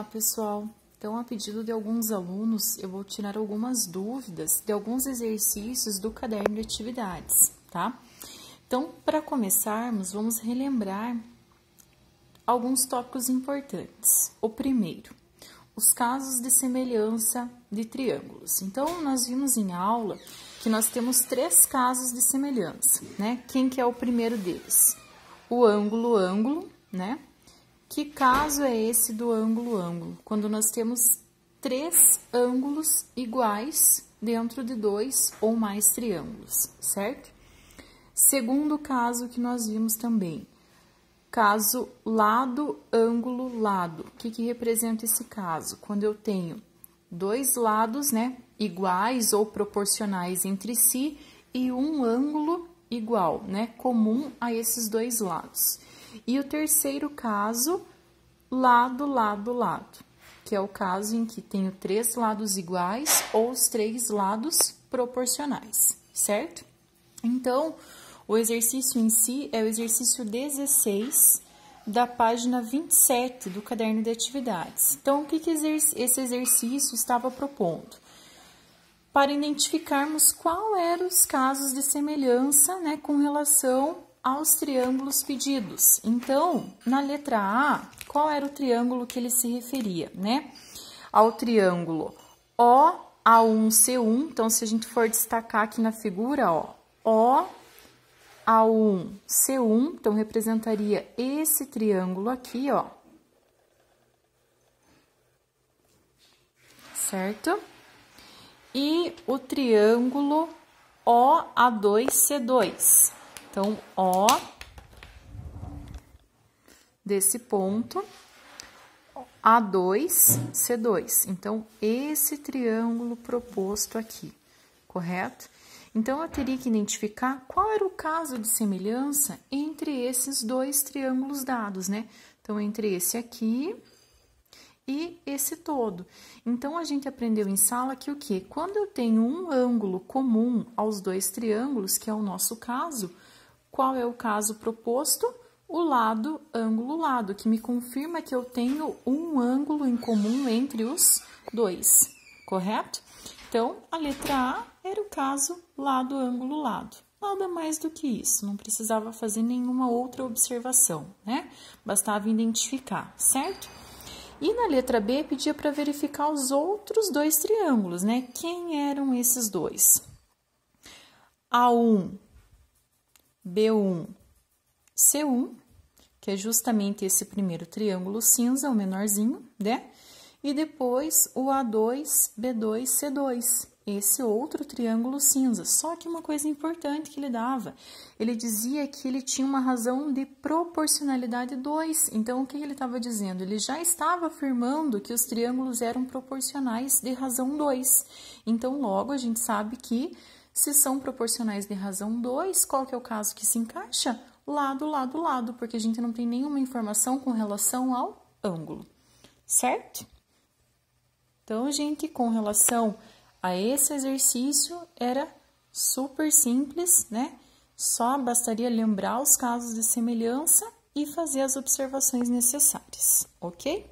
Olá, pessoal! Então, a pedido de alguns alunos, eu vou tirar algumas dúvidas de alguns exercícios do caderno de atividades, tá? Então, para começarmos, vamos relembrar alguns tópicos importantes. O primeiro, os casos de semelhança de triângulos. Então, nós vimos em aula que nós temos 3 casos de semelhança, né? Quem que é o primeiro deles? O ângulo, né? Que caso é esse do ângulo? Quando nós temos 3 ângulos iguais dentro de 2 ou mais triângulos, certo? Segundo caso que nós vimos também, caso lado, ângulo, lado. O que representa esse caso? Quando eu tenho 2 lados, né, iguais ou proporcionais entre si e um ângulo igual, né, comum a esses 2 lados. E o terceiro caso, lado, que é o caso em que tenho 3 lados iguais ou os 3 lados proporcionais, certo? Então, o exercício em si é o exercício 16 da página 27 do caderno de atividades. Então, o que esse exercício estava propondo? Para identificarmos qual eram os casos de semelhança, né, com relação aos triângulos pedidos. Então, na letra A, qual era o triângulo que ele se referia, né? Ao triângulo OA1C1. Então, se a gente for destacar aqui na figura, ó, OA1C1, então representaria esse triângulo aqui, ó. Certo? E o triângulo OA2C2. Então, O desse ponto, A2, C2. Então, esse triângulo proposto aqui, correto? Então, eu teria que identificar qual era o caso de semelhança entre esses 2 triângulos dados, né? Então, entre esse aqui e esse todo. Então, a gente aprendeu em sala que o quê? Quando eu tenho um ângulo comum aos 2 triângulos, que é o nosso caso, qual é o caso proposto? O lado, ângulo, lado, que me confirma que eu tenho um ângulo em comum entre os 2, correto? Então, a letra A era o caso lado, ângulo, lado. Nada mais do que isso, não precisava fazer nenhuma outra observação, né? Bastava identificar, certo? E na letra B, pedia para verificar os outros 2 triângulos, né? Quem eram esses 2? A1, B1, C1, que é justamente esse primeiro triângulo cinza, o menorzinho, né? E depois o A2, B2, C2, esse outro triângulo cinza. Só que uma coisa importante que ele dava, ele dizia que ele tinha uma razão de proporcionalidade 2. Então, o que ele estava dizendo? Ele já estava afirmando que os triângulos eram proporcionais de razão 2. Então, logo, a gente sabe que se são proporcionais de razão 2, qual que é o caso que se encaixa? Lado, porque a gente não tem nenhuma informação com relação ao ângulo, certo? Então, gente, com relação a esse exercício, era super simples, né? Só bastaria lembrar os casos de semelhança e fazer as observações necessárias, ok?